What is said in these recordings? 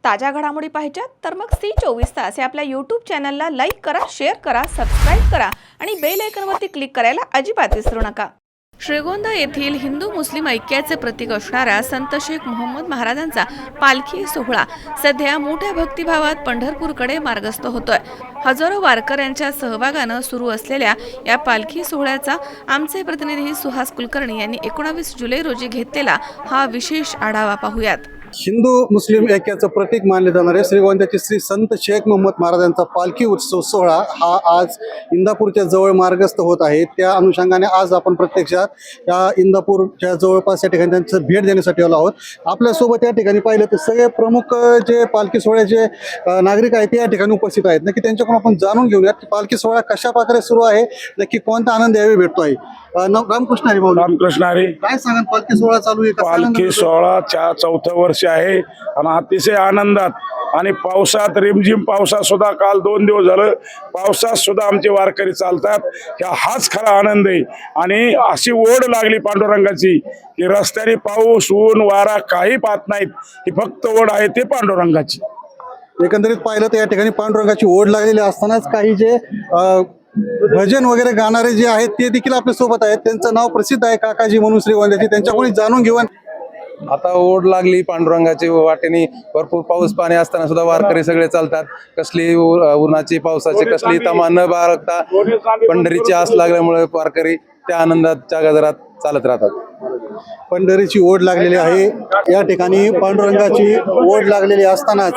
ताज्या घडामोडी पाहिजेत तर मग C24 तास या आपल्या यूट्यूब चॅनलला लाईक करा, शेअर करा, सबस्क्राईब करा आणि बेल आयकॉनवरती क्लिक करायला अजिबात विसरू नका। श्रीगोंदा येथील हिंदू मुस्लिम ऐक्याचे प्रतीक असणाऱ्या संत शेख मोहम्मद महाराजांचा पालखी सोहळा सध्या मोठ्या भक्तिभावात पंढरपूरकडे मार्गस्थ होतोय। हजारो वारकऱ्यांच्या सहभागाने सुरू असलेल्या या पालखी सोहळ्याचा आमचे प्रतिनिधी सुहास कुलकर्णी यांनी 19 जुलै रोजी घेतलेला हा विशेष आढावा पाहूयात। हिंदू मुस्लिम ऐक्याचं प्रतीक मानले जाणारे श्रीगोंद्याचे श्री संत शेख मोहम्मद महाराजांचा पालखी उत्सव सोहळा हा आज इंदापूरच्या जवळ मार्गस्थ होत आहे। त्या अनुषंगाने आज आपण प्रत्यक्षात या इंदापूरच्या जवळपास या ठिकाणी त्यांचं भेट देण्यासाठी आलो आहोत। आपल्यासोबत या ठिकाणी पाहिलं तर सगळे प्रमुख जे पालखी सोहळ्याचे नागरिक आहेत ते या ठिकाणी उपस्थित आहेत। नक्की त्यांच्याकडून आपण जाणून घेऊयात की पालखी सोहळा कशा प्रकारे सुरू आहे, नक्की कोणता आनंद यावेळी भेटतो आहे। रामकृष्ण हरी भाऊ, रामकृष्ण हरी। काय सांगाल, पालखी सोहळा चालू आहे, पालखी सोहळा 4th वर्ष आहे आणि अतिशय आनंदात आणि पावसात रिमझिम पावसात सुद्धा काल 2 दिवस झालं पावसात सुद्धा आमचे वारकरी चालतात। हाच खरा आनंद आहे आणि अशी ओढ लागली पांडुरंगाची की रस्त्याने पाऊस ऊन वारा काही पाहत नाहीत, ही फक्त ओढ आहे ते पांडुरंगाची। एकंदरीत पाहिलं तर या ठिकाणी पांडुरंगाची ओढ लागलेली असतानाच काही जे भजन वगैरे गाणारे जे आहेत ते देखील आपल्या सोबत आहेत। त्यांचं नाव प्रसिद्ध आहे काकाजी म्हणून श्रीगोंद्याची, त्यांच्याकडून जाणून घेऊ। आता ओढ लागली पांडुरंगाची वाटेने, भरपूर पाऊस पाणी असताना सुद्धा वारकरी सगळे चालतात। कसली उन्हाची पावसाची कसली तमा न बाळगता पंढरीची आस लागल्यामुळे वारकरी त्या आनंदाच्या गजरात चालत राहतात। पंढरीची ओढ लागलेली आहे, या ठिकाणी पांडुरंगाची ओढ लागलेली असतानाच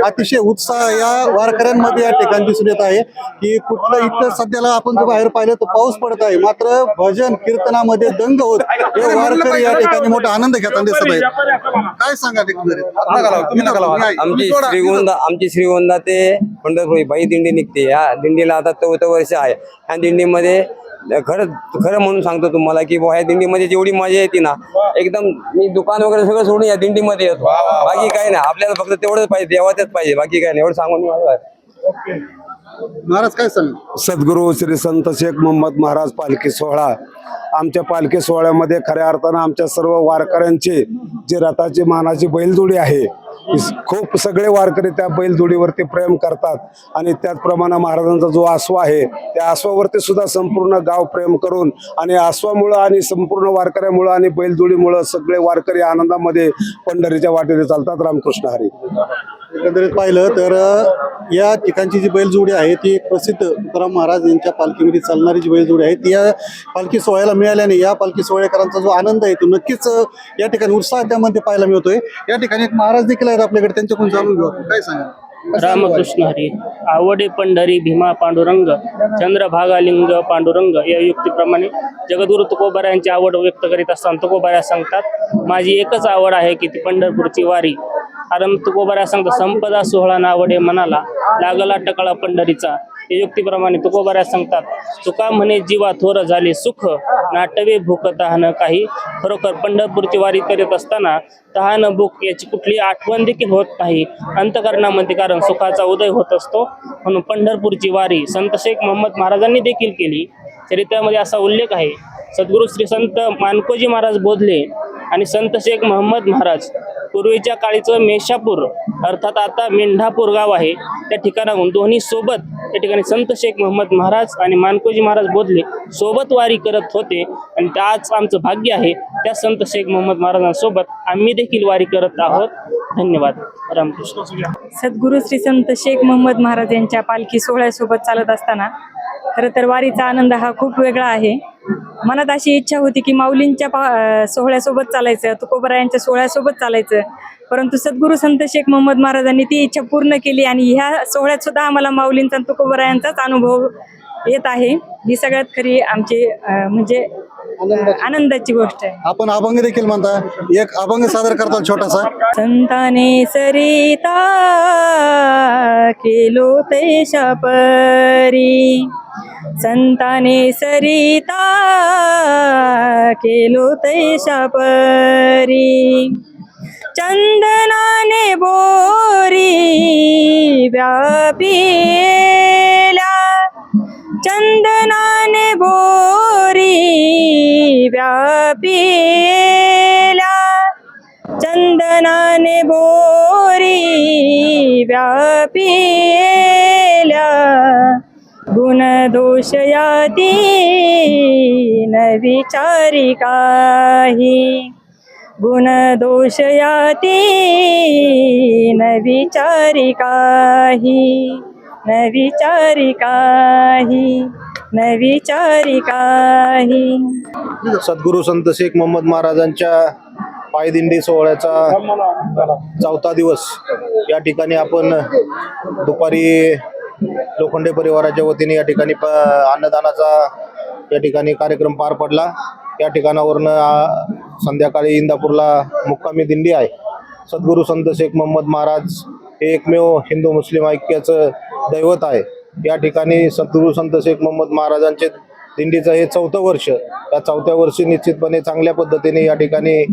अतिशय उत्साह या वारकऱ्यांमध्ये या ठिकाणी दिसून येत आहे की कुठलं इथं सध्याला आपण जर बाहेर पाहिलं तर पाऊस पडत आहे, मात्र भजन कीर्तनामध्ये दंग होत हे वारकरी या ठिकाणी मोठा आनंद घेताना दिसत आहेत। काय सांगा आमची श्रीगोंदा ते पंढरपूर बाई दिंडी निघते। या दिंडीला आता 4th वर्ष आहे। ह्या दिंडीमध्ये खरं म्हणून सांगतो तुम्हाला की ह्या दिंडीमध्ये जेवढी मजा येते ना, एकदम मी दुकान वगैरे सगळं सोडून या दिंडीमध्ये येतो। बाकी काही नाही, आपल्याला फक्त तेवढंच पाहिजे, देवाचंच पाहिजे, बाकी काही नाही, एवढं सांगून महाराज काय सांग। सद्गुरू श्री संत शेख मोहम्मद महाराज पालखी सोहळा, आमच्या पालखी सोहळ्यामध्ये खऱ्या अर्थानं आमच्या सर्व वारकऱ्यांचे जे रथाची मानाची बैलजोडी आहे, खूप सगळे वारकरी त्या बैलजोडीवरती प्रेम करतात आणि त्याचप्रमाणे महाराजांचा जो आसवा आहे त्या आसवावरती सुद्धा संपूर्ण गाव प्रेम करून आणि आसवामुळं आणि संपूर्ण वारकऱ्यामुळं आणि बैलजोडीमुळं सगळे वारकरी आनंदामध्ये पंढरीच्या वाटेने चालतात। रामकृष्ण हरी। एकंदरीत पाहिलं तर या ठिकाणची जी बैलजोडी आहे ती एक प्रसिद्ध तुकाराम महाराज यांच्या पालखीमध्ये चालणारी जी बैलजोडी आहे ती या पालखी सोहळ्याला मिळाल्याने या पालखी सोहळेकरांचा जो आनंद आहे तो नक्कीच या ठिकाणी उत्साह त्यामध्ये पाहायला मिळतोय। या ठिकाणी एक महाराज देखील आहेत आपल्याकडे, त्यांच्याकडून जाणून घेऊ। काय सांगा। रामकृष्ण हरी। आवडे पंढरी भीमा पांडुरंग, चंद्रभागा लिंग पांडुरंग या युक्तीप्रमाणे जगद्गुरु तुकोबा यांची आवड व्यक्त करीत असताना तुकोबा सांगतात, माझी एकच आवड आहे की ती पंढरपूरची वारी। कारण तुकोबा सांगतात, संपदा सोहळा नावडे मनाला, लागला टकळा पंढरीचा। या युक्तीप्रमाणे तुकोबा सांगतात, तुका म्हणे जीवा थोर झाले सुख, नाटवे भूक तहान काही। खरोखर पंढरपूरची वारी करीत असताना तहान भूक याची कुठली आठवण देखील होत नाही अंतःकरणामध्ये, कारण सुखाचा उदय होत असतो। म्हणून पंढरपूरची वारी संत शेख मोहम्मद महाराजांनी देखील केली। चरित्रामध्ये असा उल्लेख आहे, सद्गुरू श्री संत मानकोजी महाराज बोधले आणि संत शेख मोहम्मद महाराज पूर्वीच्या काळीचं मेषापूर अर्थात आता मेंढापूर गाव आहे, त्या ठिकाणाहून दोन्ही सोबत त्या ठिकाणी संत शेख मोहम्मद महाराज आणि मानकोजी महाराज बोधले सोबत वारी करत होते। आणि आज आमचं भाग्य आहे त्या संत शेख मोहम्मद महाराजांसोबत आम्ही देखील वारी करत आहोत। धन्यवाद। रामकृष्ण। सद्गुरू श्री संत शेख मोहम्मद महाराज यांच्या पालखी सोहळ्यासोबत चालत असताना खरं तर वारीचा आनंद हा खूप वेगळा आहे। मनात अशी इच्छा होती की माऊलींच्या सोहळ्यासोबत चालायचं, तुकोबरायांच्या सोहळ्यासोबत चालायचं, परंतु सद्गुरू संत शेख मोहम्मद महाराजांनी ती इच्छा पूर्ण केली आणि ह्या सोहळ्यात सुद्धा आम्हाला माऊलींचा तुकोबरायांचाच अनुभव येत आहे। ही सगळ्यात खरी आमची म्हणजे आनंदाची गोष्ट आहे। आपण अभंग देखील म्हणता, एक अभंग सादर करतो छोटासा। संताने सरिता केलो तैशा परी, संताने सरिता केलो तैशा परी, चंदनाने बोरी व्यापिल्या, चंदनाने बोरी व्यापिल्या, चंदनाने बोरी व्यापिल्या गुण दोष याती न विचारी काही गुण दोष याती न विचारी काही न विचारी काही न विचारी काही. सद्गुरू संत शेख मोहम्मद महाराजांच्या पायदिंडी सोहळ्याचा 4था दिवस या ठिकाणी आपण दुपारी लोखंडे परिवाराच्या वतीने या ठिकाणी अन्नदानाचा या ठिकाणी कार्यक्रम पार पडला. या ठिकाणावरनं संध्याकाळी इंदापूरला मुक्कामी दिंडी आहे. सद्गुरू संत शेख मोहम्मद महाराज हे एकमेव हिंदू मुस्लिम ऐक्याचं दैवत आहे. या ठिकाणी सद्गुरू संत शेख मोहम्मद महाराजांचे दिंडीचं हे 4थं वर्ष. या 4थ्या वर्षी निश्चितपणे चांगल्या पद्धतीने या ठिकाणी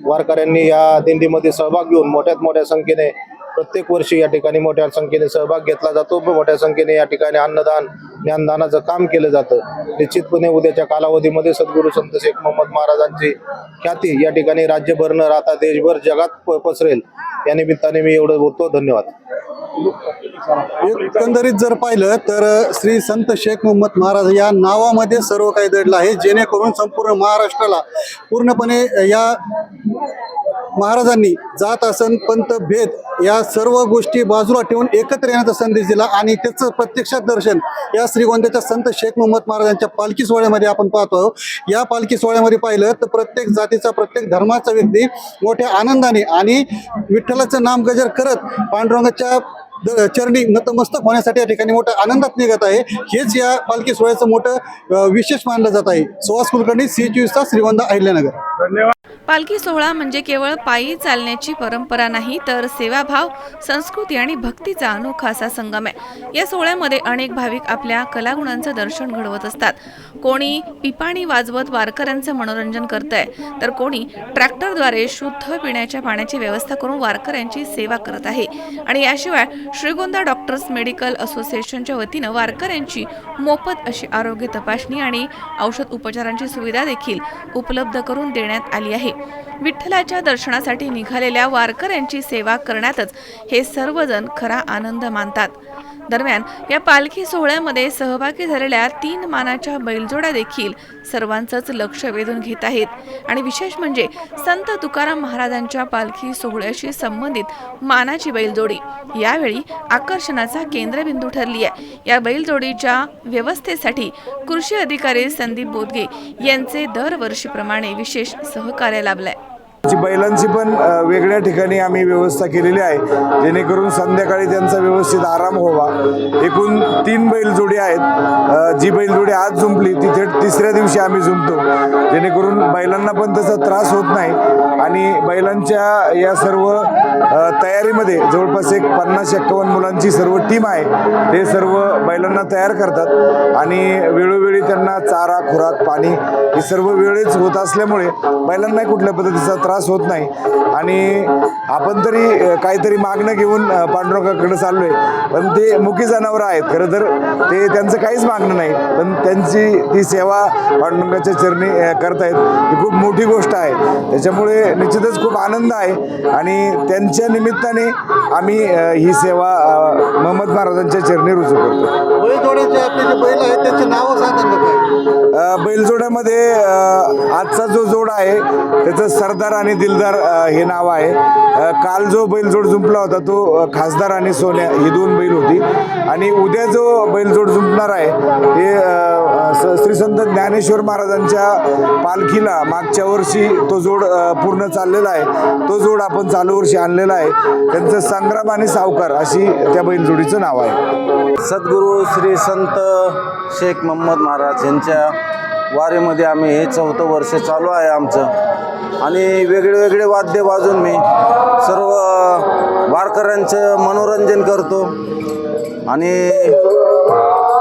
वारकऱ्यांनी या दिंडीमध्ये सहभाग घेऊन मोठ्या संख्येने प्रत्येक वर्षी या ठिकाणी मोठ्या संख्येने सहभाग घेतला जातो. मोठ्या संख्येने या ठिकाणी अन्नदान ज्ञानदानाचं काम केलं जातं. निश्चितपणे उद्याच्या कालावधीमध्ये सद्गुरू संत शेख मोहम्मद महाराजांची ख्याती या ठिकाणी राज्यभर न राहता देशभर जगात पसरेल. या निमित्ताने मी एवढं बोलतो. धन्यवाद. एकंदरीत जर पाहिलं तर श्री संत शेख मोहम्मद महाराज या नावामध्ये सर्व काही दडलं आहे, जेणेकरून संपूर्ण महाराष्ट्राला पूर्णपणे या महाराजांनी जात आसन पंथ भेद या सर्व गोष्टी बाजूला ठेवून एकत्र येण्याचा संदेश दिला आणि त्याचं प्रत्यक्षात दर्शन या श्रीगोंद्याच्या संत शेख मोहम्मद महाराजांच्या पालखी सोहळ्यामध्ये आपण पाहतो आहोत. या पालखी सोहळ्यामध्ये पाहिलं तर प्रत्येक जातीचा प्रत्येक धर्माचा व्यक्ती मोठ्या आनंदाने आणि विठ्ठलाचं नाम गजर करत पांडुरंगाच्या चरणी नतमस्तक होण्यासाठी या ठिकाणी मोठ्या आनंदात निघत आहे. हेच या पालखी सोहळ्याचं मोठं विशेष मानलं जात आहे. सुहास कुलकर्णी, C24 तास, श्रीगोंदा, अहिल्यानगर. धन्यवाद. पालखी सोहळा म्हणजे केवळ पायी चालण्याची परंपरा नाही, तर सेवाभाव, संस्कृती आणि भक्तीचा अनोखा असा संगम आहे. या सोहळ्यामध्ये अनेक भाविक आपल्या कलागुणांचं दर्शन घडवत असतात. कोणी पिपाणी वाजवत वारकऱ्यांचं मनोरंजन करत आहे, तर कोणी ट्रॅक्टरद्वारे शुद्ध पिण्याच्या पाण्याची व्यवस्था करून वारकऱ्यांची सेवा करत आहे. आणि याशिवाय श्रीगोंदा डॉक्टर्स मेडिकल असोसिएशनच्या वतीनं वारकऱ्यांची मोफत अशी आरोग्य तपासणी आणि औषध उपचारांची सुविधा देखील उपलब्ध करून देण्यात आली आहे. विठ्ठलाच्या दर्शनासाठी निघालेल्या वारकऱ्यांची सेवा करण्यातच हे सर्वजण खरा आनंद मानतात. दरम्यान या पालखी सोहळ्यामध्ये सहभागी झालेल्या 3 मानाच्या बैलजोड्या देखील सर्वांचंच लक्ष वेधून घेत आहेत. आणि विशेष म्हणजे संत तुकाराम महाराजांच्या पालखी सोहळ्याशी संबंधित मानाची बैलजोडी यावेळी आकर्षणाचा केंद्रबिंदू ठरली आहे. या बैलजोडीच्या व्यवस्थेसाठी कृषी अधिकारी संदीप बोदगे यांचे दरवर्षीप्रमाणे विशेष सहकार्य लाभलंय. बैलांची पण वेगळ्या ठिकाणी आम्ही व्यवस्था केलेली आहे, जेणेकरून संध्याकाळी त्यांचा व्यवस्थित आराम व्हावा. एकूण 3 बैलजोडी आहेत. जी बैलजोडी आज जुंपली ती थेट 3ऱ्या दिवशी आम्ही जुंपतो, जेणेकरून बैलांना पण त्याचा त्रास होत नाही. आणि बैलांच्या या सर्व तयारीमध्ये जवळपास एक 50-51 मुलांची सर्व टीम आहे. ते सर्व बैलांना तयार करतात आणि वेळोवेळी त्यांना चारा, खुराक, पाणी हे सर्व वेळेच होत असल्यामुळे बैलांना कुठल्या पद्धतीचा त्रास होत नाही. आणि आपण तरी काहीतरी मागणं घेऊन पांडुरंगाकडे चाललोय, पण ते मुकी जनावरं आहेत. खरं तर ते त्यांचं काहीच मागणं नाही, पण त्यांची ती सेवा पांडुरंगाच्या चरणी करतायत ही खूप मोठी गोष्ट आहे. त्याच्यामुळे निश्चितच खूप आनंद आहे आणि त्यांच्या निमित्ताने आम्ही ही सेवा मोहम्मद महाराजांच्या चरणी रुजू करतो. बैलजोड्याचे आपले जे बैल आहेत त्याचे नावं सांगा. बैलजोड्यामध्ये आजचा जो जोड आहे त्याचं सरदार आणि दिलदार हे नाव आहे. काल जो बैलजोड जुंपला होता तो खासदार आणि सोन्या ही 2 बैल होती. आणि उद्या जो बैलजोड जुंपणार आहे हे श्री संत ज्ञानेश्वर महाराजांच्या पालखीला मागच्या वर्षी तो जोड पूर्ण चाललेला आहे. तो जोड आपण चालू वर्षी आणलेला आहे. त्यांचं संग्राम आणि सावकार अशी त्या बैलजोडीचं नाव आहे. सद्गुरू श्री संत शेख मोहम्मद महाराज यांच्या वारीमध्ये आम्ही हे 4थं वर्ष चालू आहे आमचं. आणि वेगळे वाद्य वाजून मी सर्व वारकऱ्यांचं मनोरंजन करतो. आणि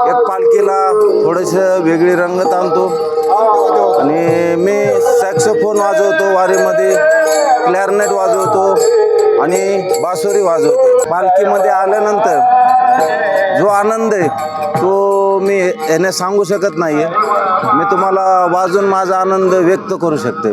एक पालखीला थोडंसं वेगळी रंगत आणतो. आणि मी सॅक्सोफोन वाजवतो वारीमध्ये, क्लॅरनेट वाजवतो आणि बासुरी वाजवतो. पालखीमध्ये आल्यानंतर जो आनंद आहे तो मी याने सांगू शकत नाही आहे. मी तुम्हाला वाजून माझा आनंद व्यक्त करू शकते.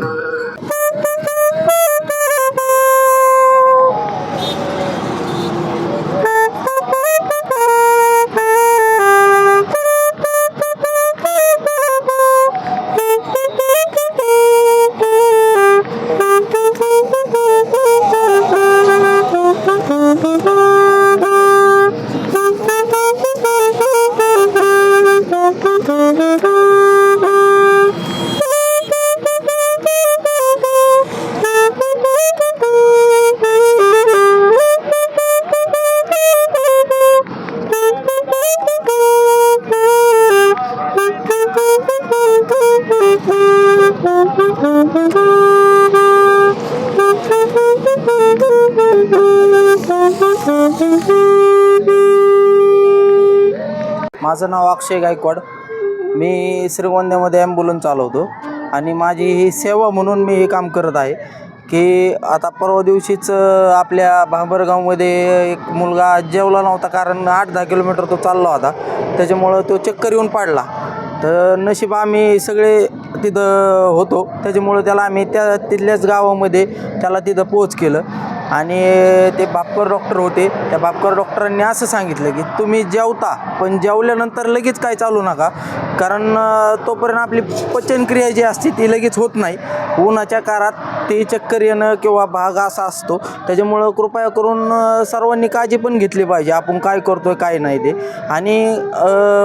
माझं नाव अक्षय गायकवाड. मी श्रीगोंद्यामध्ये ॲम्ब्युलन्स चालवतो आणि माझी ही सेवा म्हणून मी हे काम करत आहे की आता परवा दिवशीच आपल्या भांबरगावमध्ये एक मुलगा जेवला नव्हता, कारण 8-10 किलोमीटर तो चालला होता, त्याच्यामुळं तो चक्कर येऊन पाडला. तर नशीब आम्ही सगळे तिथं होतो, त्याच्यामुळं त्याला आम्ही तिथल्याच गावामध्ये त्याला तिथं पोच केलं. आणि ते बापकर डॉक्टर होते, त्या बापकर डॉक्टरांनी असं सांगितलं की तुम्ही जेवता, पण जेवल्यानंतर लगेच काय चालू नका, कारण तोपर्यंत आपली पचनक्रिया जी असते ती लगेच होत नाही. उन्हाच्या काळात ते चक्कर येणं किंवा भाग असा असतो, त्याच्यामुळं कृपया करून सर्वांनी काळजी पण घेतली पाहिजे आपण काय करतोय काय नाही ते. आणि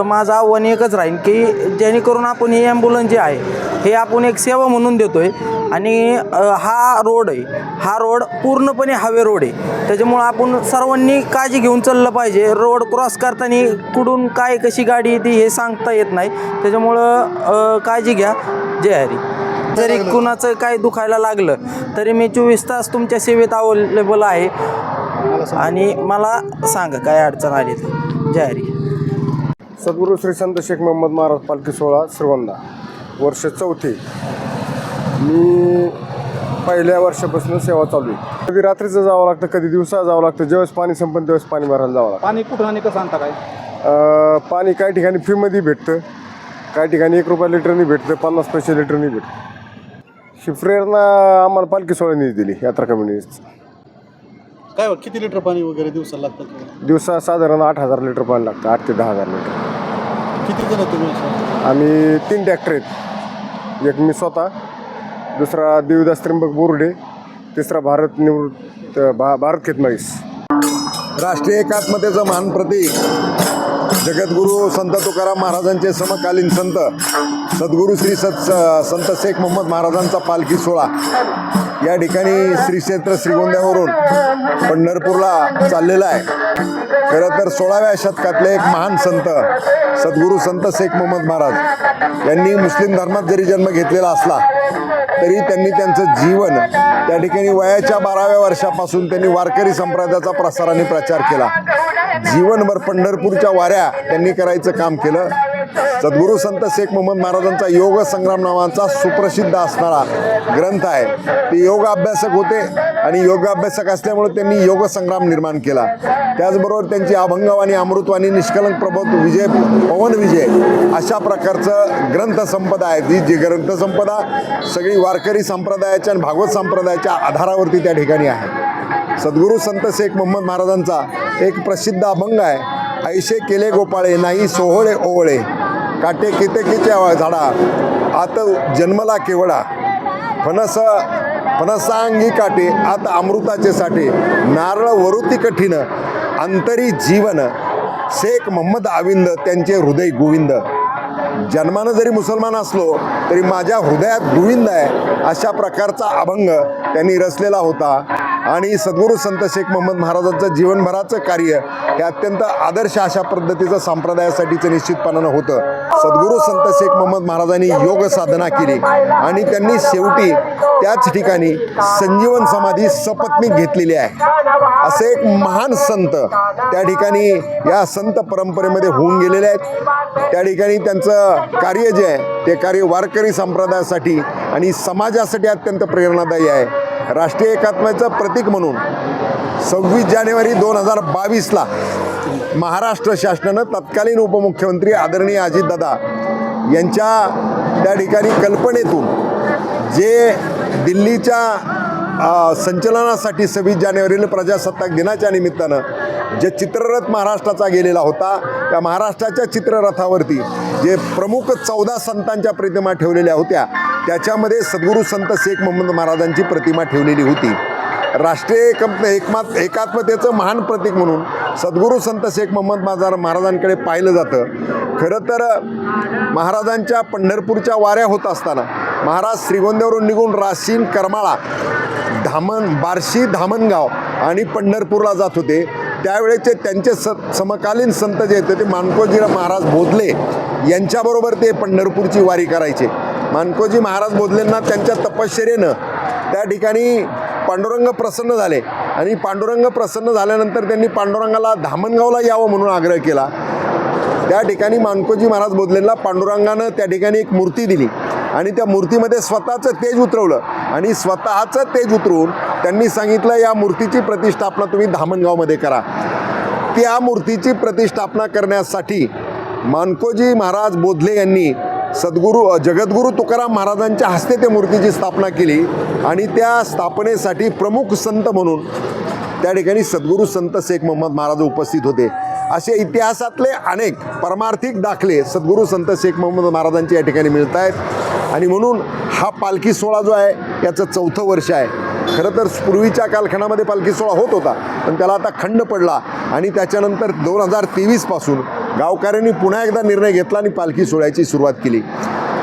माझं आव्हान एकच राहील की जेणेकरून आपण ही ॲम्ब्युलन्स जी आहे हे आपण एक सेवा म्हणून देतो आहे. आणि हा रोड आहे, हा रोड पूर्णपणे हायवे रोड आहे, त्याच्यामुळं आपण सर्वांनी काळजी घेऊन चाललं पाहिजे. रोड क्रॉस करताना कुठून काय कशी गाडी येते हे सांगता येत नाही, त्याच्यामुळं काळजी घ्या. जय हरी. जरी कुणाचं काय दुखायला लागलं तरी मी 24 तास तुमच्या सेवेत अवेलेबल आहे आणि मला सांगा काय अडचण आली तर. जय हरी. सद्गुरू श्री संत शेख मोहम्मद महाराज पालखी सोहळा श्रीगोंदा वर्ष 4. मी पहिल्या वर्षापासून सेवा चालू आहे. कधी रात्रीचं जावं लागतं, कधी दिवसा जावं लागतं. ज्यावेळेस पाणी संपन त्यावेळेस पाणी भरायला जावं लागतं. पाणी कुठं आणि कसं आणता काय? पाणी काही ठिकाणी फ्रीमध्ये भेटतं, काही ठिकाणी 1 रुपया लिटरनी भेटतं, 50 पैसे लिटरनी भेटतं. शिफ्रेरना आम्हाला पालखी सोहळ्याने दिली यात्रा कम्युनिटी. काय किती लिटर पाणी वगैरे दिवसाला लागतं? दिवसा साधारण 8,000 लिटर पाणी लागतं, 8 ते 10,000 लिटर. किती जण तुम्ही? आम्ही 3 ट्रॅक्टर आहेत. एक मी स्वतः, दुसरा देवीदास त्र्यंबक बोर्डे, तिसरा भारत खेतमाईस. राष्ट्रीय एकात्मतेचं महान प्रतीक जगद्गुरू संत तुकाराम महाराजांचे समकालीन संत सद्गुरू श्री संत शेख मोहम्मद महाराजांचा पालखी सोहळा या ठिकाणी श्री क्षेत्र श्रीगोंद्यावरून पंढरपूरला चाललेला आहे. खरं तर 16व्या शतकातले एक महान संत सद्गुरू संत शेख मोहम्मद महाराज यांनी मुस्लिम धर्मात जरी जन्म घेतलेला असला तरी त्यांनी त्यांचं जीवन त्या ठिकाणी वयाच्या 12व्या वर्षापासून त्यांनी वारकरी संप्रदायाचा प्रसार आणि प्रचार केला. जीवनभर पंढरपूरच्या वाऱ्या त्यांनी करायचं काम केलं. सद्गुरू संत शेख मोहम्मद महाराजांचा योग संग्राम नावाचा सुप्रसिद्ध असणारा ग्रंथ आहे. ते योग अभ्यासक होते आणि योग अभ्यासक असल्यामुळे त्यांनी योग संग्राम निर्माण केला. त्याचबरोबर त्यांची अभंगवाणी, अमृतवाणी, निष्कलंक प्रबोध विजय, पवन विजय अशा प्रकारचं ग्रंथसंपदा आहे. जी ग्रंथसंपदा सगळी वारकरी संप्रदायाच्या आणि भागवत संप्रदायाच्या आधारावरती त्या ठिकाणी आहे. सद्गुरू संत शेख मोहम्मद महाराजांचा एक प्रसिद्ध अभंग आहे. ऐशे केले गोपाळे नाही सोहळे ओवळे, काटे केतकीच्या झाडा आत जन्मला केवडा, फणसांगी काटे आत अमृताचे साठे, नारळ वरुती कठीण अंतरी जीवन, शेख मोहम्मद आविंद त्यांचे हृदय गोविंद. जन्मानं जरी मुसलमान असलो तरी माझ्या हृदयात गोविंद आहे, अशा प्रकारचा अभंग त्यांनी रचलेला होता. आणि सद्गुरू संत शेख मोहम्मद महाराजांचं जीवनभराचं कार्य हे अत्यंत आदर्श अशा पद्धतीचं संप्रदायासाठीचं निश्चितपणानं होतं. सद्गुरू संत शेख मोहम्मद महाराजांनी योग साधना केली आणि त्यांनी शेवटी त्याच ठिकाणी संजीवन समाधी सपत्नीक घेतलेली आहे. असे एक महान संत त्या ठिकाणी या संत परंपरेमध्ये होऊन गेलेले आहेत. त्या ठिकाणी त्यांचं कार्य जे आहे ते कार्य वारकरी संप्रदायासाठी आणि समाजासाठी अत्यंत प्रेरणादायी आहे. राष्ट्रीय एकात्मतेचं प्रतीक म्हणून 26 जानेवारी 2022ला महाराष्ट्र शासनानं तत्कालीन उपमुख्यमंत्री आदरणीय अजितदादा यांच्या त्या ठिकाणी कल्पनेतून जे दिल्लीच्या संचलनासाठी 26 जानेवारीला प्रजासत्ताक दिनाच्या निमित्तानं जे चित्ररथ महाराष्ट्राचा गेलेला होता, त्या महाराष्ट्राच्या चित्ररथावरती जे प्रमुख 14 संतांच्या प्रतिमा ठेवलेल्या होत्या, त्याच्यामध्ये सद्गुरू संत शेख मोहम्मद महाराजांची प्रतिमा ठेवलेली होती. राष्ट्रीय एकात्मतेचं महान प्रतीक म्हणून सद्गुरू संत शेख मोहम्मद महाराजांकडे पाहिलं जातं. खरं तर महाराजांच्या पंढरपूरच्या वाऱ्या होत असताना महाराज श्रीगोंद्यावरून निघून राशीन, करमाळा, बार्शी, धामणगाव आणि पंढरपूरला जात होते. त्यावेळेचे त्यांचे समकालीन संत जे होते ते मानकोजी महाराज बोधले यांच्याबरोबर ते पंढरपूरची वारी करायचे. मानकोजी महाराज बोधलेंना त्यांच्या तपश्चर्येनं त्या ठिकाणी पांडुरंग प्रसन्न झाले आणि पांडुरंग प्रसन्न झाल्यानंतर त्यांनी पांडुरंगाला धामणगावला यावं म्हणून आग्रह केला. त्या ठिकाणी मानकोजी महाराज बोधलेंना पांडुरंगानं त्या ठिकाणी एक मूर्ती दिली आणि त्या मूर्तीमध्ये स्वतःचं तेज उतरवलं आणि स्वतःचं तेज उतरून त्यांनी सांगितलं या मूर्तीची प्रतिष्ठापना तुम्ही धामणगावमध्ये करा. त्या मूर्तीची प्रतिष्ठापना करण्यासाठी मानकोजी महाराज बोधले यांनी जगद्गुरू तुकाराम महाराजांच्या हस्ते त्या मूर्तीची स्थापना केली आणि त्या स्थापनेसाठी प्रमुख संत म्हणून त्या ठिकाणी सद्गुरू संत शेख मोहम्मद महाराज उपस्थित होते. असे इतिहासातले अनेक परमार्थिक दाखले सद्गुरू संत शेख मोहम्मद महाराजांचे या ठिकाणी मिळत आहेत आणि म्हणून हा पालखी सोहळा जो आहे याचं 4थं वर्ष आहे. खरं तर पूर्वीच्या कालखंडामध्ये पालखी सोहळा होत होता पण त्याला आता खंड पडला आणि त्याच्यानंतर 2023पासून गावकऱ्यांनी पुन्हा एकदा निर्णय घेतला आणि पालखी सोहळ्याची सुरुवात केली.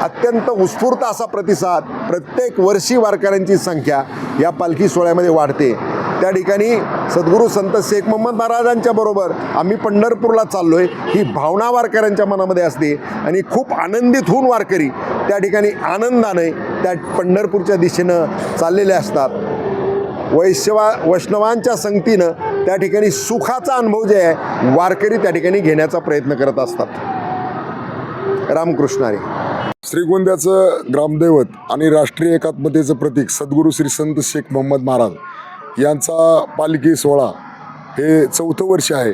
अत्यंत उत्स्फूर्त असा प्रतिसाद प्रत्येक वर्षी वारकऱ्यांची संख्या या पालखी सोहळ्यामध्ये वाढते. त्या ठिकाणी सद्गुरू संत शेख मोहम्मद महाराजांच्या बरोबर आम्ही पंढरपूरला चाललो आहे ही भावना वारकऱ्यांच्या मनामध्ये असते आणि खूप आनंदित होऊन वारकरी त्या ठिकाणी आनंदाने त्या पंढरपूरच्या दिशेनं चाललेले असतात. वैष्णवांच्या संगतीनं त्या ठिकाणी सुखाचा अनुभव जे आहे वारकरी त्या ठिकाणी घेण्याचा प्रयत्न करत असतात. रामकृष्ण हरी. श्रीगोंद्याचं ग्रामदैवत आणि राष्ट्रीय एकात्मतेचं प्रतीक सद्गुरू श्री संत शेख मोहम्मद महाराज यांचा पालखी सोहळा हे 4थं वर्ष आहे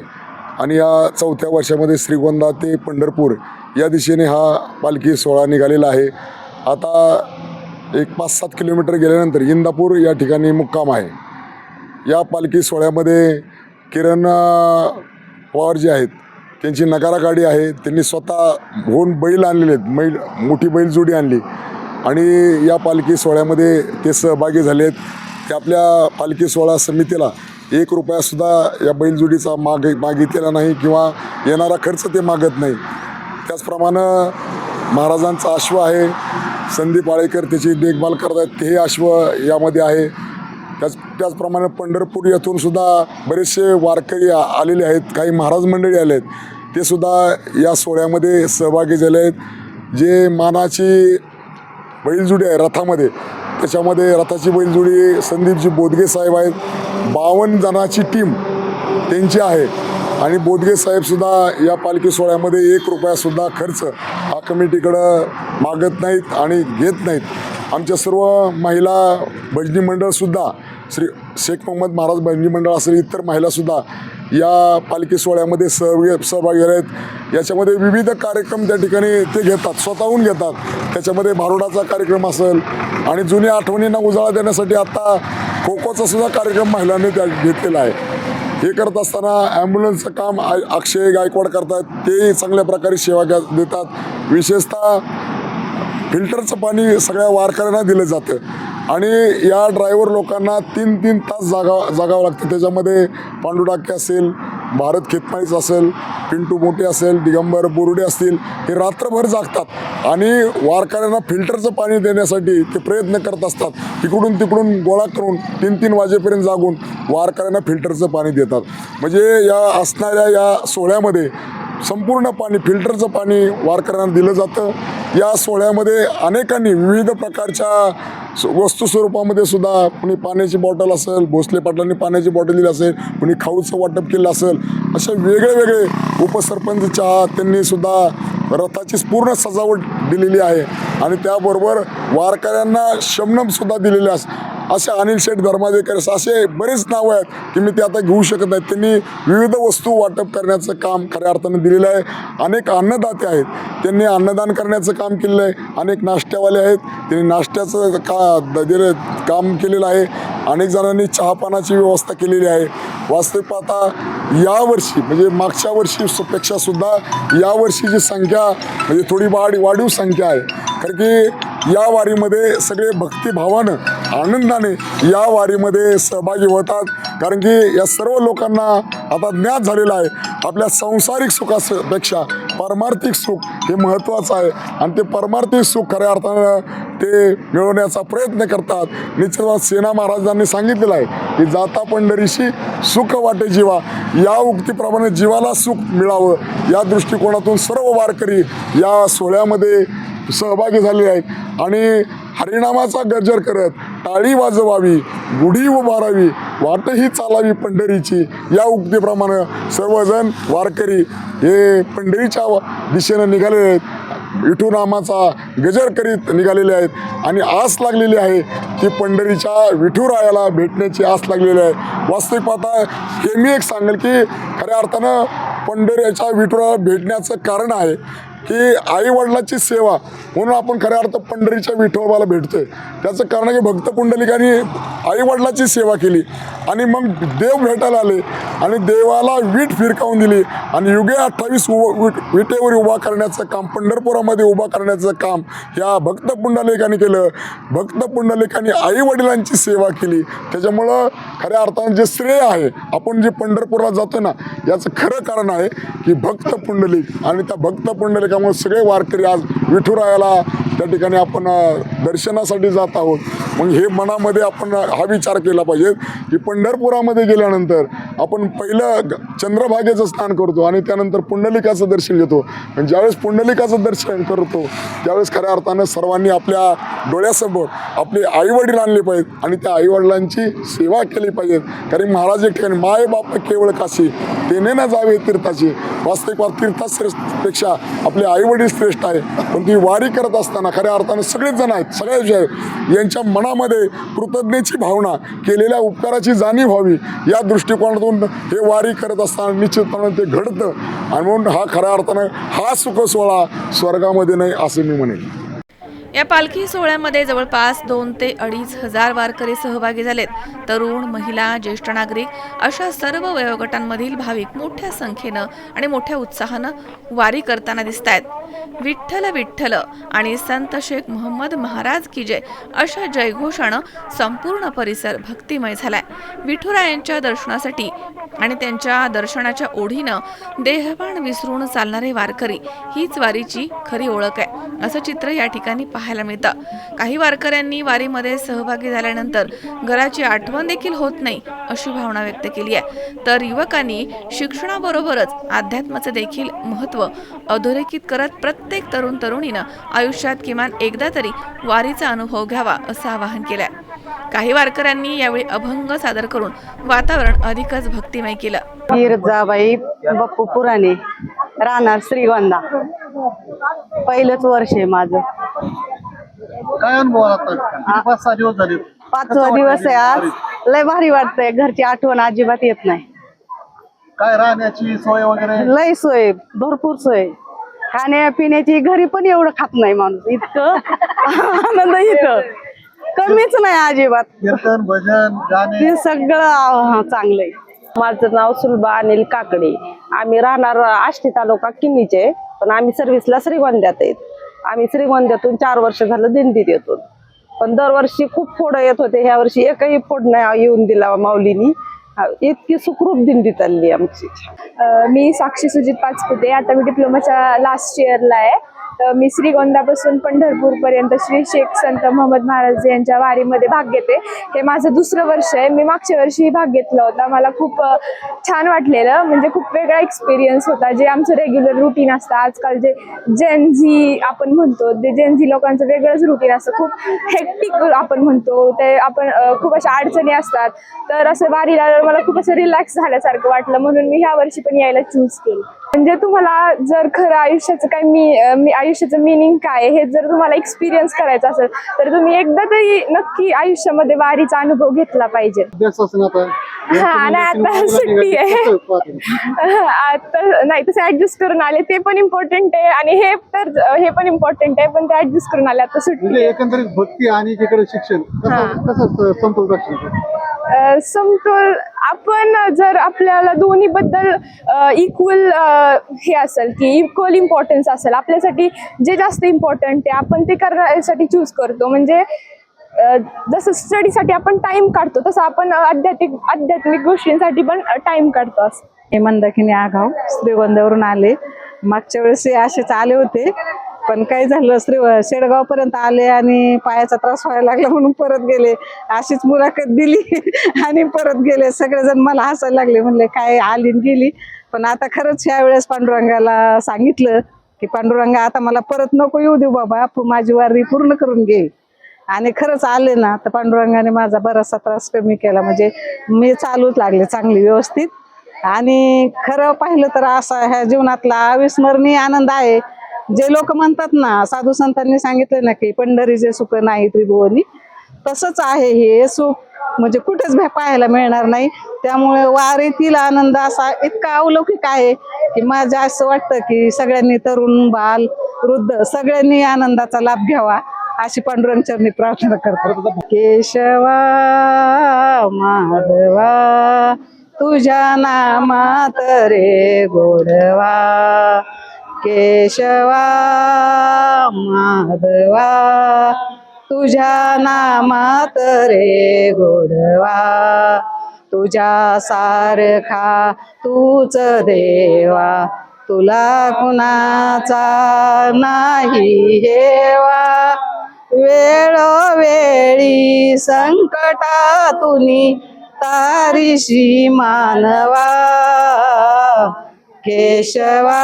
आणि या 4थ्या वर्षामध्ये श्रीगोंदा ते पंढरपूर या दिशेने हा पालखी सोहळा निघालेला आहे. आता एक 5-7 किलोमीटर गेल्यानंतर इंदापूर या ठिकाणी मुक्काम आहे. या पालखी सोहळ्यामध्ये किरण पवार जे आहेत त्यांची नगारा गाडी आहे. त्यांनी स्वतःहून बैल आणलेले आहेत, मोठी बैलजोडी आणली आणि या पालखी सोहळ्यामध्ये ते सहभागी झाले आहेत. ते आपल्या पालखी सोहळा समितीला 1 रुपयासुद्धा या बैलजोडीचा मागितलेला नाही किंवा येणारा खर्च ते मागत नाही. त्याचप्रमाणे महाराजांचा अश्व आहे, संदीप आळेकर त्याची देखभाल करत आहेत, तेही अश्व यामध्ये आहे. त्याचप्रमाणे पंढरपूर येथून सुद्धा बरेचसे वारकरी आलेले आहेत, काही महाराज मंडळी आले आहेत, ते सुद्धा या सोहळ्यामध्ये सहभागी झाले आहेत. जे मानाची बैलजोडी आहे रथामध्ये त्याच्यामध्ये रथाची बैलजोडी संदीपजी बोदगे साहेब आहेत. 52 जणांची टीम त्यांची आहे आणि बोदगे साहेबसुद्धा या पालखी सोहळ्यामध्ये 1 रुपयासुद्धा खर्च हा कमिटीकडं मागत नाहीत आणि घेत नाहीत. आमच्या सर्व महिला भजनी मंडळसुद्धा श्री शेख मोहम्मद महाराज भजनी मंडळ असेल इतर महिलासुद्धा या पालखी सोहळ्यामध्ये सहभागी आहेत. याच्यामध्ये विविध कार्यक्रम त्या ठिकाणी ते घेतात, स्वतःहून घेतात. त्याच्यामध्ये भारुडाचा कार्यक्रम असेल आणि जुन्या आठवणींना उजाळा देण्यासाठी आता खो खोचा सुद्धा कार्यक्रम महिलांनी त्या घेतलेला आहे. हे करत असताना ॲम्ब्युलन्सचं काम अक्षय गायकवाड करतात, ते चांगल्या प्रकारे सेवा देतात. विशेषतः फिल्टरचं पाणी सगळ्या वारकऱ्यांना दिलं जातं आणि या ड्रायव्हर लोकांना 3-3 तास जागावं लागतं. त्याच्यामध्ये पांडू डाके असेल, भारत खेतमाळीच असेल, पिंटू मोठे असेल, दिगंबर बोरुडे असतील, हे रात्रभर जागतात आणि वारकऱ्यांना फिल्टरचं पाणी देण्यासाठी ते प्रयत्न करत असतात. इकडून तिकडून गोळा करून 3-3 वाजेपर्यंत जागून वारकऱ्यांना फिल्टरचं पाणी देतात. म्हणजे या असणाऱ्या या सोहळ्यामध्ये संपूर्ण पाणी फिल्टरचं पाणी वारकऱ्यांना दिलं जातं. या सोहळ्यामध्ये अनेकांनी विविध प्रकारच्या वस्तू स्वरूपामध्ये सुद्धा कुणी पाण्याची बॉटल असेल, भोसले पाटलांनी पाण्याची बॉटल दिली असेल, कुणी खाऊचं वाटप केलं असेल, असे वेगळे उपसरपंच चहा त्यांनी सुद्धा रथाची पूर्ण सजावट दिलेली आहे आणि त्याबरोबर वारकऱ्यांना शमनमसुद्धा दिलेले असे अनिल शेठ धर्माधिकारी असे बरेच नावं आहेत की मी ते आता घेऊ शकत नाही. त्यांनी विविध वस्तू वाटप करण्याचं काम खऱ्या अर्थानं दिलेलं आहे. अनेक अन्नदाते आहेत, त्यांनी अन्नदान करण्याचं काम केलेलं आहे. अनेक नाश्त्यावाले आहेत, त्यांनी नाश्त्याचं काम केलेलं आहे. अनेक जणांनी चहापानाची व्यवस्था केलेली आहे. वास्तविक पाहता यावर्षी म्हणजे मागच्या वर्षीपेक्षा सुद्धा यावर्षीची संख्या म्हणजे थोडी वाढीव संख्या आहे. कारण की या वारीमध्ये सगळे भक्तिभावानं आनंदाने या वारीमध्ये सहभागी होतात. कारण की या सर्व लोकांना आता ज्ञात झालेलं आहे आपल्या सांसारिक सुखापेक्षा पारमार्थिक सुख हे महत्त्वाचं आहे आणि ते पारमार्थिक सुख खऱ्या अर्थानं ते मिळवण्याचा प्रयत्न करतात. निश्चितच सेना महाराजांनी सांगितलेलं आहे की जाता पंढरीशी सुख वाटे जीवा, या उक्तीप्रमाणे जीवाला सुख मिळावं या दृष्टिकोनातून सर्व वारकरी या सोहळ्यामध्ये सहभागी झाले आहेत आणि हरिनामाचा गजर करत टाळी वाजवावी, गुढी उभारावी, वाटही चालावी पंढरीची, या उक्तीप्रमाणे सर्वजण वारकरी हे पंढरीच्या दिशेनं निघालेले आहेत, विठुनामाचा गजर करीत निघालेले आहेत आणि आस लागलेली आहे की पंढरीच्या विठुरायाला भेटण्याची आस लागलेली आहे. वास्तविक पाहता हे मी एक सांगेल की खऱ्या अर्थानं पंढरीच्या विठुरायाला भेटण्याचं कारण आहे की आईवडिलाची सेवा म्हणून आपण खऱ्या अर्थ पंढरीच्या विठोबाला भेटतोय. त्याचं कारण आहे की भक्त पुंडलिकांनी आईवडिलाची सेवा केली आणि मग देव भेटायला आले आणि देवाला वीट फिरकावून दिली आणि युगे 28 विटेवर उभा करण्याचं काम, पंढरपुरामध्ये उभा करण्याचं काम ह्या भक्त पुंडलिकांनी केलं. भक्त पुंडलिकांनी आईवडिलांची सेवा केली. त्याच्यामुळं खऱ्या अर्थानं जे श्रेय आहे, आपण जे पंढरपुरात जातो ना, याचं खरं कारण आहे की भक्त पुंडलिक आणि त्या भक्त पुंडलिकामुळे सगळे वारकरी आज विठुरायाला त्या ठिकाणी आपण दर्शनासाठी जात आहोत. मग हे मनामध्ये आपण हा विचार केला पाहिजे की पंढरपुरामध्ये गेल्यानंतर आपण पहिलं चंद्रभागेचं स्नान करतो आणि त्यानंतर पुंडलिकाचं दर्शन घेतो. आणि ज्यावेळेस पुंडलिकाचं दर्शन करतो त्यावेळेस खऱ्या अर्थानं सर्वांनी आपल्या डोळ्यासमोर आपले आईवडील आणले पाहिजेत आणि त्या आईवडिलांची सेवा केली पाहिजे. कारण महाराज एक ठिकाणी माय बाप केवळ काशी तेने ना जावे तीर्थाची. वास्तविक तीर्थापेक्षा आपले आईवडील श्रेष्ठ आहे. पण ती वारी करत असताना खऱ्या अर्थानं सगळेच जण आहेत, सगळेच जे आहेत यांच्या मनामध्ये कृतज्ञतेची भावना, केलेल्या उपकाराची जाणीव व्हावी या दृष्टिकोनातून हे वारी करत असताना निश्चितपणे ते घडतं. आणि म्हणून हा खऱ्या अर्थानं हा सुख सोहळा स्वर्गामध्ये नाही असं मी म्हणेन. या पालखी सोहळ्यामध्ये जवळपास 2 ते 2.5 हजार वारकरी सहभागी झालेत. तरुण, महिला, ज्येष्ठ नागरिक अशा सर्व वयोगटांमधील भाविक मोठ्या संख्येनं आणि मोठ्या उत्साहानं वारी करताना दिसत आहेत. विठ्ठल विठ्ठल आणि संत शेख मोहम्मद महाराज की जय अशा जयघोषानं संपूर्ण परिसर भक्तिमय झालाय. विठुरायांच्या दर्शनासाठी आणि त्यांच्या दर्शनाच्या ओढीनं देहभान विसरून चालणारे वारकरी हीच वारीची खरी ओळख आहे असं चित्र या ठिकाणी पाहायला मिळतं. काही वारकऱ्यांनी वारीमध्ये सहभागी झाल्यानंतर घराची आठवण देखील होत नाही अशी भावना व्यक्त केली आहे. तर युवकांनी शिक्षणाबरोबरच अध्यात्माचं देखील महत्त्व अधोरेखित करत प्रत्येक तरुण तरुणीनं आयुष्यात किमान एकदा तरी वारीचा अनुभव घ्यावा असं आवाहन केलंय. काही वारकऱ्यांनी यावेळी अभंग सादर करून वातावरण अधिकच भक्तिमय केलं. गिरजाबाई बप्पू पुराणे, राहणार श्रीगोंदा. पहिलंच वर्ष आहे माझं. काय अनुभव आला आता? 5-6 दिवस झाले. 5वा दिवस आहे आज. लय भारी वाटतंय. घरची आठवण अजिबात येत नाही. काय राहण्याची सोय वगैरे? लय सोय, भरपूर सोय. खाण्यापिण्याची घरी पण एवढं खात नाही माणूस. इतकं आनंद इथं कमीच नाही अजिबात. कीर्तन, भजन, गाणे हे सगळं चांगलंय. माझं नाव सुलभा अनिल काकडे. आम्ही राहणार आष्टी तालुका किन्नीचे, पण आम्ही सर्व्हिसला श्रीगोंद्यात आहेत. आम्ही श्रीगोंद्यातून 4 वर्ष झालं दिंडीत येतो. पण दरवर्षी खूप फोडं येत होते. ह्या वर्षी एकही फोड नाही येऊन दिला माऊलीनी. इतकी सुखरूप दिंडी चालली आमची. मी साक्षी सुजित पाचपुते. आता मी डिप्लोमाच्या लास्ट इयरला आहे. तर मी श्रीगोंदापासून पंढरपूरपर्यंत श्री शेख संत मोहम्मद महाराज यांच्या वारीमध्ये भाग घेते. हे माझं 2रं वर्ष आहे. मी मागच्या वर्षी भाग घेतला होता. मला खूप छान वाटलेलं. म्हणजे खूप वेगळा एक्सपिरियन्स होता. जे आमचं रेग्युलर रुटीन असतं, आजकाल जे जेनझी आपण म्हणतो, ते जेनझी लोकांचं वेगळंच रुटीन असतं. खूप हेक्टिक आपण म्हणतो. ते आपण खूप अशा अडचणी असतात. तर असं वारीला मला खूप असं रिलॅक्स झाल्यासारखं वाटलं. म्हणून मी ह्या वर्षी पण यायला चूज केलं. म्हणजे तुम्हाला जर खरं आयुष्याचं काय आयुष्याचं मिनिंग काय हे जर तुम्हाला एक्सपिरियन्स करायचं असेल तर तुम्ही एकदा तरी नक्की आयुष्यामध्ये वारीचा अनुभव घेतला पाहिजे. हा नाही, आता सुट्टी आहे. आता नाही, तसं ऍडजस्ट करून आले ते पण इम्पॉर्टंट आहे आणि हे पण इम्पॉर्टंट आहे. पण ते ऍडजस्ट करून आले. आता सुट्टी. एकंदरीत भक्ती आणि जिकडे शिक्षण कसं समतोल राखलं? समतोल आपण जर आपल्याला दोन्ही बद्दल इक्वल हे असेल की इक्वल इम्पॉर्टन्स असेल आपल्यासाठी, जे जास्त इम्पॉर्टंट आहे आपण ते करण्यासाठी चूज करतो. म्हणजे जसं स्टडीसाठी आपण टाइम काढतो तसं आपण आध्यात्मिक गोष्टींसाठी पण टाइम काढतो. असं. हे मंदाकिनी आगाव, श्रीगोंद्यावरून आले. मागच्या वेळेस असेच आले होते, पण काय झालं शेडगाव पर्यंत आले आणि पायाचा त्रास व्हायला लागला म्हणून परत गेले. अशीच मुलाखत दिली आणि परत गेले. सगळेजण मला हसायला लागले. म्हणले काय आली गेली. पण आता खरंच ह्या वेळेस पांडुरंगाला सांगितलं की पांडुरंगा आता मला परत नको येऊ देऊ बाबा, माझी वारी पूर्ण करून घे. आणि खरंच आले ना तर पांडुरंगाने माझा बराचसा त्रास कमी केला. म्हणजे मी चालूच लागले चांगली व्यवस्थित. आणि खरं पाहिलं तर असा ह्या जीवनातला अविस्मरणीय आनंद आहे. जे लोक म्हणतात ना, साधू संतांनी सांगितलं ना की पंढरीचे सुख नाही त्रिभुवनी, तसंच आहे हे सुख. म्हणजे कुठेच पाहायला मिळणार नाही. त्यामुळे वारीतील आनंद असा इतका अलौकिक आहे की माझ्या असं वाटतं की सगळ्यांनी, तरुण बाल वृद्ध सगळ्यांनी आनंदाचा लाभ घ्यावा अशी पांडुरंग चरणी प्रार्थना करतो. केशवा माधवा तुझ्या नामात रे गोडवा, केशवा माधवा तुझ्या नामात रे गोडवा, तुझ्या सारखा तूच देवा, तुला कुणाचा नाही हेवा, वेळोवेळी संकटातुनी तारीशी मानवा, केशवा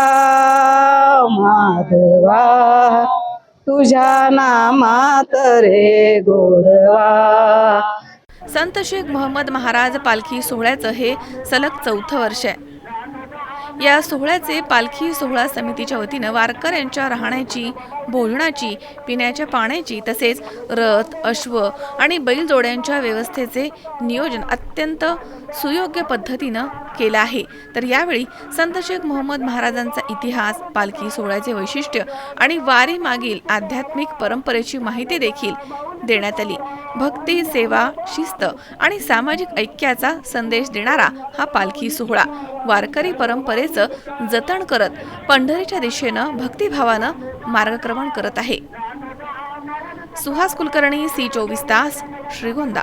माधवा तुझ्या नामात रे गोडवा. संत शेख मोहम्मद महाराज पालखी सोहळ्याचं हे सलग 4थं वर्ष आहे. या सोहळ्याचे पालखी सोहळा समितीच्या वतीनं वारकऱ्यांच्या राहण्याची, भोजनाची, पिण्याच्या पाण्याची तसेच रथ, अश्व आणि बैलजोड्यांच्या व्यवस्थेचे नियोजन अत्यंत सुयोग्य पद्धतीनं केलं आहे. तर यावेळी संत शेख मोहम्मद महाराजांचा इतिहास, पालखी सोहळ्याचे वैशिष्ट्य आणि वारी मागील आध्यात्मिक परंपरेची माहिती देखील देण्यात आली. भक्ती, सेवा, शिस्त आणि सामाजिक ऐक्याचा संदेश देणारा हा पालखी सोहळा वारकरी परंपरेचं जतन करत पंढरीच्या दिशेनं भक्तिभावानं मार्गक्रमण करत आहे. सुहास कुलकर्णी, सी 24 तास, श्रीगोंदा.